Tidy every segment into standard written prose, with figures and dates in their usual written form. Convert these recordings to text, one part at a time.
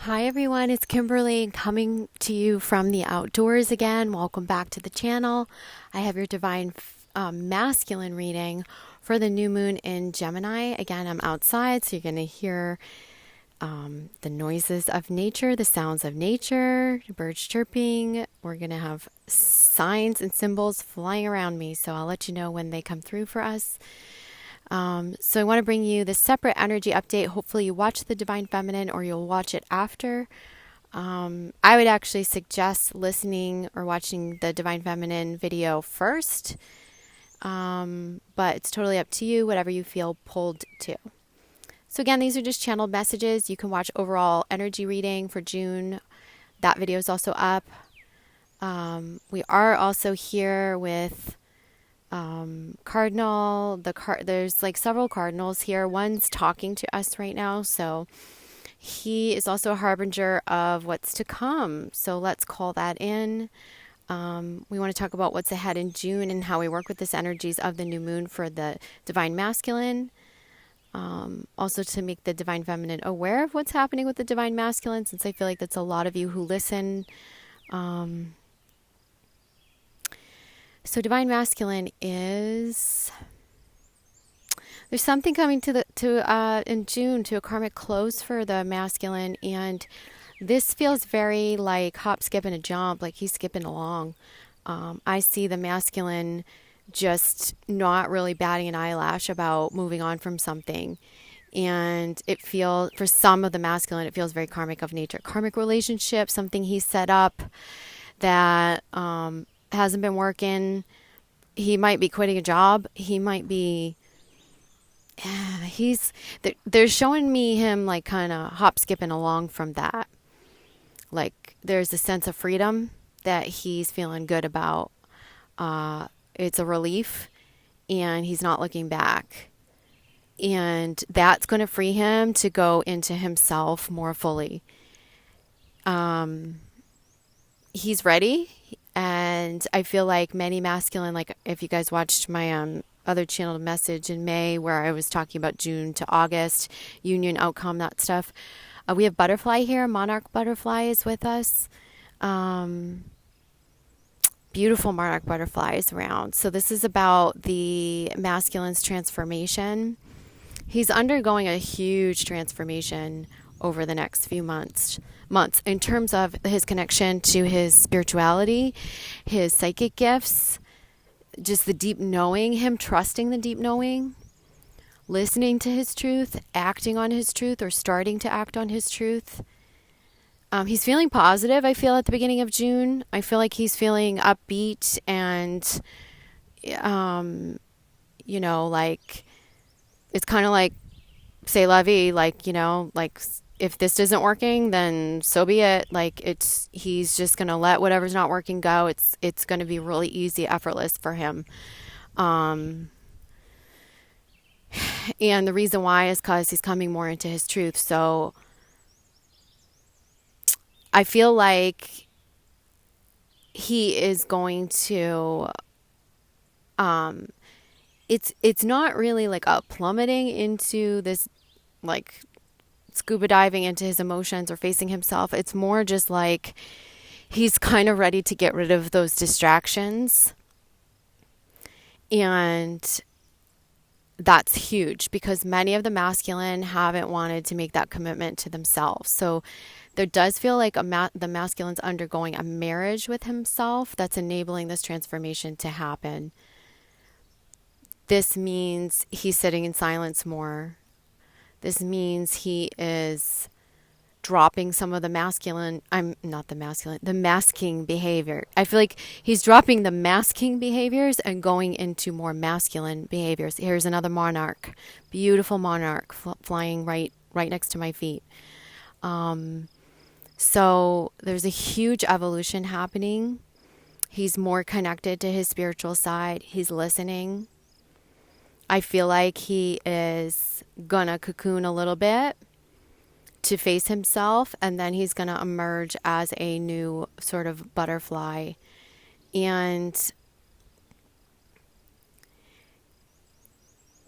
Hi everyone, it's Kimberly coming to you from the outdoors again. Welcome back to the channel. I have your divine masculine reading for the new moon in Gemini. Again, I'm outside, so you're going to hear the noises of nature, the sounds of nature, birds chirping. We're going to have signs and symbols flying around me, so I'll let you know when they come through for us. So I want to bring you the separate energy update. Hopefully you watch the Divine Feminine or you'll watch it after. I would actually suggest listening or watching the Divine Feminine video first. But it's totally up to you, whatever you feel pulled to. So again, these are just channeled messages. You can watch overall energy reading for June. That video is also up. We are also here with Cardinal. There's like several cardinals here. One's talking to us right now, so he is also a harbinger of what's to come. So let's call that in. We want to talk about what's ahead in June and how we work with this energies of the new moon for the divine masculine. Also to make the divine feminine aware of what's happening with the divine masculine, since I feel like that's a lot of you who listen. So divine masculine is, there's something coming in June to a karmic close for the masculine, and this feels very like hop, skip, and a jump, like he's skipping along. I see the masculine just not really batting an eyelash about moving on from something. And it feels, for some of the masculine, it feels very karmic of nature. Karmic relationship, something he set up that hasn't been working. He might be quitting a job. He might be, they're showing me him like kind of hop skipping along from that. Like there's a sense of freedom that he's feeling good about. It's a relief, and he's not looking back. And that's going to free him to go into himself more fully. He's ready. And I feel like many masculine, like if you guys watched my other channeled message in May where I was talking about June to August, union, outcome, that stuff. We have butterfly here. Monarch butterfly is with us. Beautiful monarch butterflies around. So this is about the masculine's transformation. He's undergoing a huge transformation over the next few months in terms of his connection to his spirituality, his psychic gifts, just the deep knowing, him trusting the deep knowing, listening to his truth, acting on his truth, or starting to act on his truth. He's feeling positive, I feel, at the beginning of June. I feel like he's feeling upbeat and, like, it's kind of like, say la vie, like, like, if this isn't working, then so be it. Like he's just going to let whatever's not working go. It's going to be really easy, effortless for him. And the reason why is because he's coming more into his truth. So I feel like he is going to, it's not really like a plummeting into this, like, scuba diving into his emotions or facing himself. It's more just like he's kind of ready to get rid of those distractions. And that's huge because many of the masculine haven't wanted to make that commitment to themselves. So there does feel like the masculine's undergoing a marriage with himself that's enabling this transformation to happen. This means he's sitting in silence more. This means he is dropping some of the the masking behavior. I feel like he's dropping the masking behaviors and going into more masculine behaviors. Here's another monarch, beautiful monarch flying right next to my feet. So there's a huge evolution happening. He's more connected to his spiritual side. He's listening. I feel like he is gonna cocoon a little bit to face himself, and then he's gonna emerge as a new sort of butterfly. And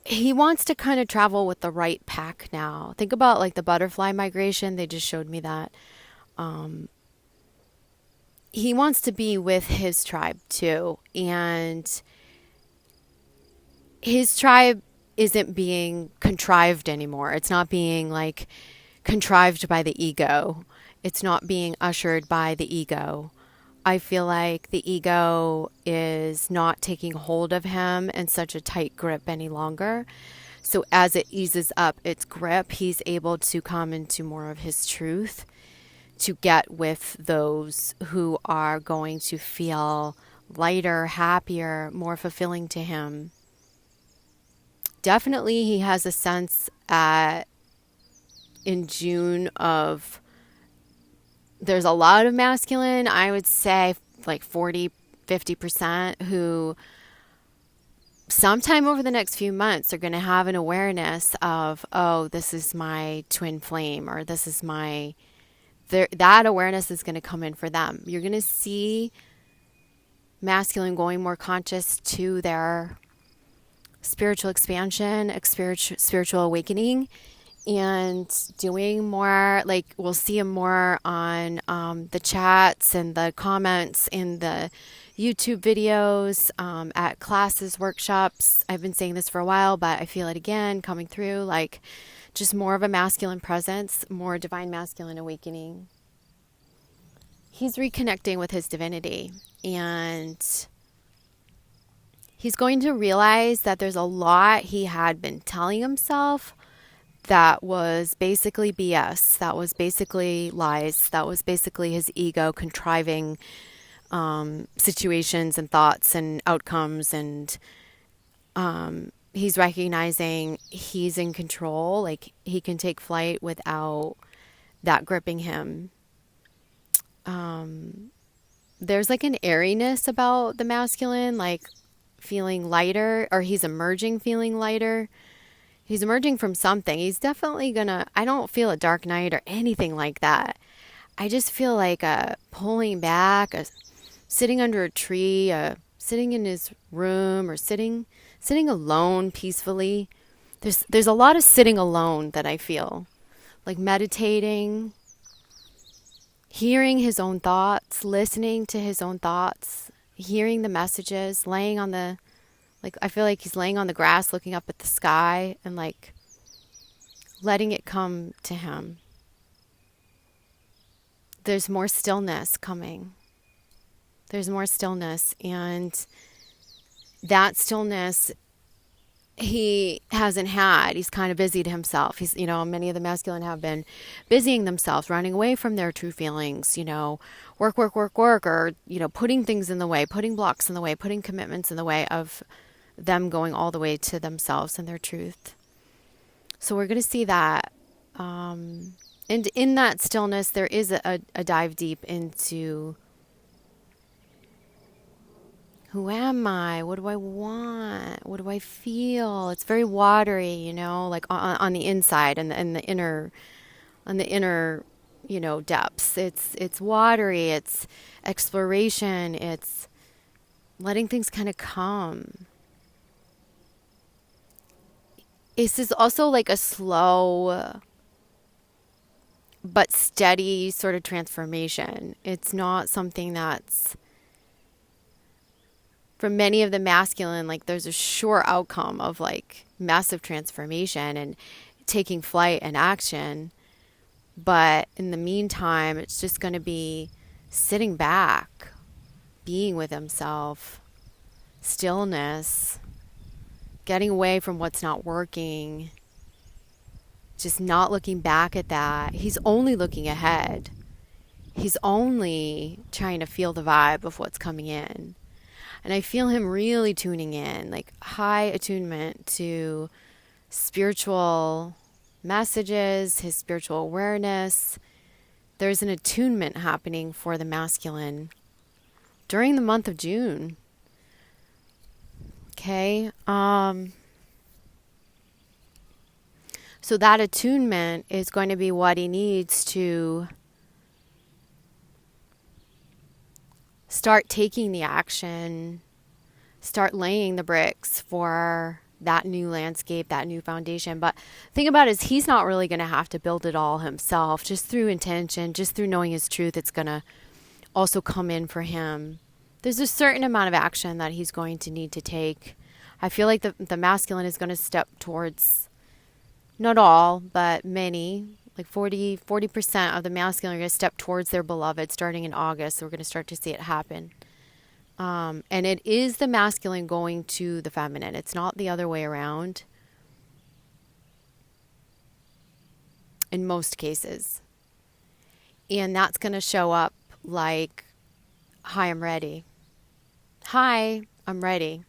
he wants to kind of travel with the right pack now. Think about like the butterfly migration. They just showed me that. He wants to be with his tribe too. And his tribe isn't being contrived anymore. It's not being like contrived by the ego. It's not being ushered by the ego. I feel like the ego is not taking hold of him in such a tight grip any longer. So as it eases up its grip, he's able to come into more of his truth, to get with those who are going to feel lighter, happier, more fulfilling to him. Definitely he has a sense in June of there's a lot of masculine, I would say like 40-50%, who sometime over the next few months are going to have an awareness of, oh, this is my twin flame, or this is my, that awareness is going to come in for them. You're going to see masculine going more conscious to their spiritual expansion, spiritual awakening, and doing more, like we'll see him more on the chats and the comments in the YouTube videos, at classes, workshops. I've been saying this for a while, but I feel it again coming through, like just more of a masculine presence, more divine masculine awakening. He's reconnecting with his divinity, and he's going to realize that there's a lot he had been telling himself that was basically BS, that was basically lies, that was basically his ego contriving situations and thoughts and outcomes. And he's recognizing he's in control, like he can take flight without that gripping him. There's like an airiness about the masculine, like feeling lighter, or he's emerging feeling lighter. He's emerging from something. He's definitely gonna, I don't feel a dark night or anything like that. I just feel like a pulling back, a sitting under a tree, sitting in his room, or sitting alone peacefully. There's a lot of sitting alone that I feel. Like meditating, hearing his own thoughts, listening to his own thoughts, hearing the messages, laying on the, like, I feel like he's laying on the grass looking up at the sky and like letting it come to him. There's more stillness coming. There's more stillness, and that stillness he hasn't had. He's kind of busied himself. He's, many of the masculine have been busying themselves, running away from their true feelings, work, or, putting things in the way, putting blocks in the way, putting commitments in the way of them going all the way to themselves and their truth. So we're going to see that. And in that stillness, there is a dive deep into, who am I? What do I want? What do I feel? It's very watery, like on the inside and the inner, on the inner, depths. It's watery. It's exploration. It's letting things kind of come. This is also like a slow but steady sort of transformation. It's not something that's, for many of the masculine, like there's a sure outcome of like massive transformation and taking flight and action. But in the meantime, it's just going to be sitting back, being with himself, stillness, getting away from what's not working, just not looking back at that. He's only looking ahead. He's only trying to feel the vibe of what's coming in. And I feel him really tuning in, like high attunement to spiritual messages, his spiritual awareness. There's an attunement happening for the masculine during the month of June. Okay. So that attunement is going to be what he needs to start taking the action, start laying the bricks for that new landscape, that new foundation. But think about it is he's not really going to have to build it all himself. Just through intention, just through knowing his truth, it's going to also come in for him. There's a certain amount of action that he's going to need to take. I feel like the masculine is going to step towards, not all, but many, like 40% of the masculine are going to step towards their beloved starting in August. So we're going to start to see it happen. And it is the masculine going to the feminine. It's not the other way around in most cases. And that's going to show up like, hi, I'm ready. Hi, I'm ready.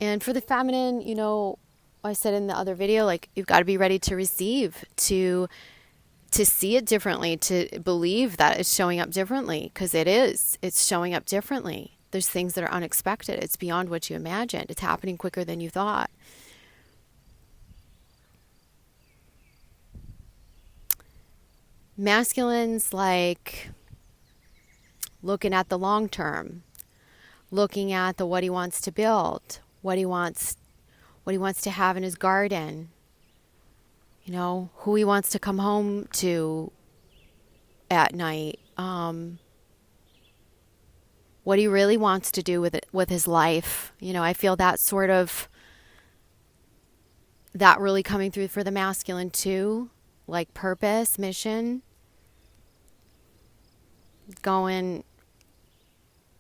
And for the feminine, you know, I said in the other video, like, you've got to be ready to receive, to see it differently, to believe that it's showing up differently, because it is. It's showing up differently. There's things that are unexpected. It's beyond what you imagined. It's happening quicker than you thought. Masculines like looking at the long term, looking at the what he wants to build, what he wants to have in his garden, you know, who he wants to come home to at night, what he really wants to do with his life. You know, I feel that really coming through for the masculine too, like purpose, mission, going,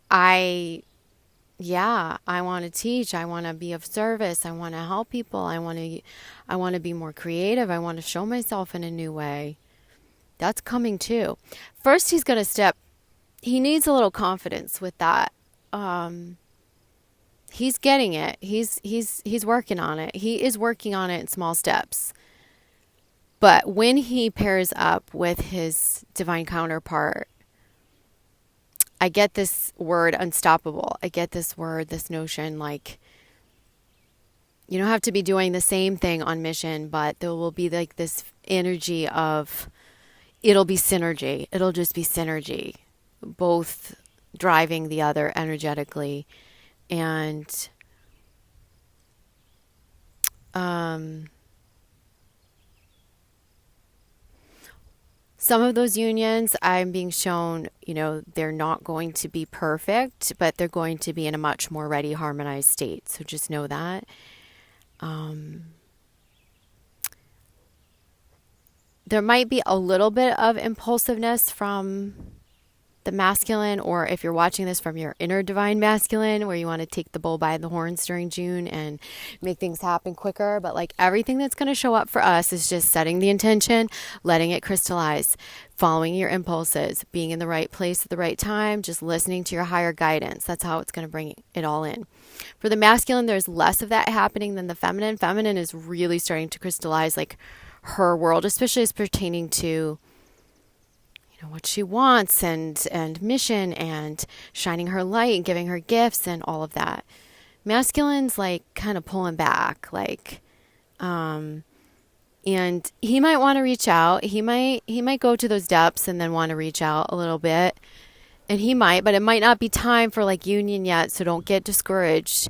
I want to teach. I want to be of service. I want to help people. I want to be more creative. I want to show myself in a new way. That's coming too. First, he's going to he needs a little confidence with that. He's getting it. He's working on it. He is working on it in small steps. But when he pairs up with his divine counterpart, I get this word unstoppable. I get this word, this notion, like, you don't have to be doing the same thing on mission, but there will be like this energy of, it'll be synergy. It'll just be synergy, both driving the other energetically. And some of those unions, I'm being shown, you know, they're not going to be perfect, but they're going to be in a much more ready, harmonized state. So just know that. There might be a little bit of impulsiveness from the masculine, or if you're watching this from your inner divine masculine, where you want to take the bull by the horns during June and make things happen quicker. But like everything that's going to show up for us is just setting the intention, letting it crystallize, following your impulses, being in the right place at the right time, just listening to your higher guidance. That's how it's going to bring it all in. For the masculine, there's less of that happening than the feminine. Feminine is really starting to crystallize like her world, especially as pertaining to what she wants and mission and shining her light and giving her gifts and all of that. Masculine's like kind of pulling back, like, and he might want to reach out. He might go to those depths and then want to reach out a little bit, and but it might not be time for like union yet. So don't get discouraged.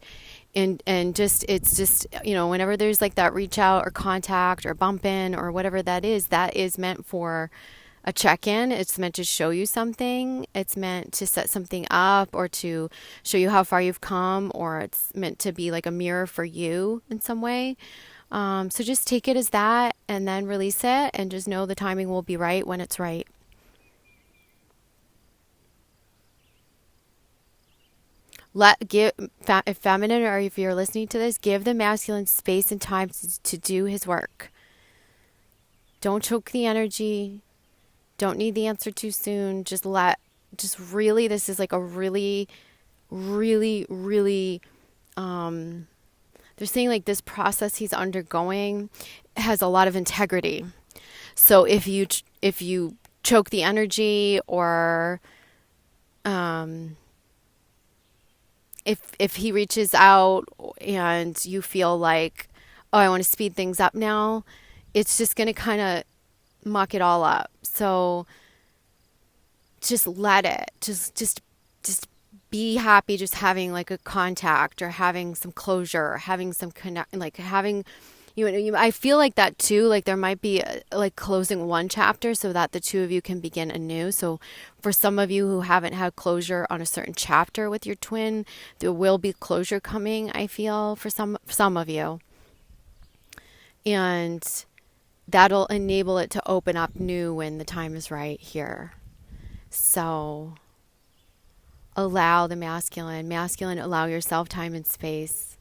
And it's just, whenever there's like that reach out or contact or bump in or whatever that is meant for a check-in. It's meant to show you something. It's meant to set something up or to show you how far you've come, or it's meant to be like a mirror for you in some way. So just take it as that and then release it, and just know the timing will be right when it's right. If feminine, or if you're listening to this, give the masculine space and time to do his work. Don't choke the energy. Don't need the answer too soon. This is like a really, really, really, they're saying like this process he's undergoing has a lot of integrity. So if you choke the energy, or if he reaches out and you feel like, oh, I want to speed things up now, it's just going to kind of muck it all up. So just let it. Just be happy just having like a contact or having some closure, or having some connect, like having, I feel like that too. Like there might be like closing one chapter so that the two of you can begin anew. So for some of you who haven't had closure on a certain chapter with your twin, there will be closure coming, I feel, for some of you. And that'll enable it to open up new when the time is right here. So allow the masculine, allow yourself time and space.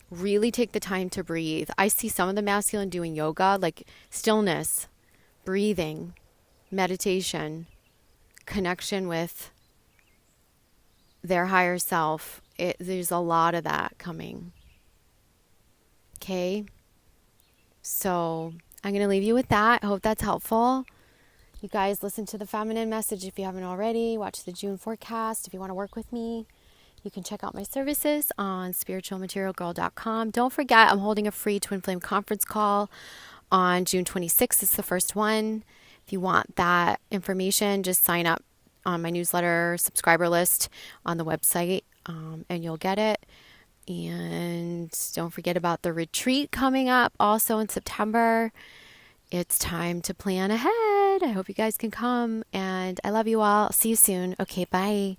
Really take the time to breathe. I see some of the masculine doing yoga, like stillness, breathing, meditation, connection with their higher self. There's a lot of that coming. Okay? So I'm going to leave you with that. I hope that's helpful. You guys listen to the feminine message if you haven't already. Watch the June forecast if you want to work with me. You can check out my services on spiritualmaterialgirl.com. Don't forget, I'm holding a free Twin Flame conference call on June 26th. It's the first one. If you want that information, just sign up on my newsletter subscriber list on the website, and you'll get it. And don't forget about the retreat coming up also in September. It's time to plan ahead. I hope you guys can come, and I love you all. See you soon. Okay, bye.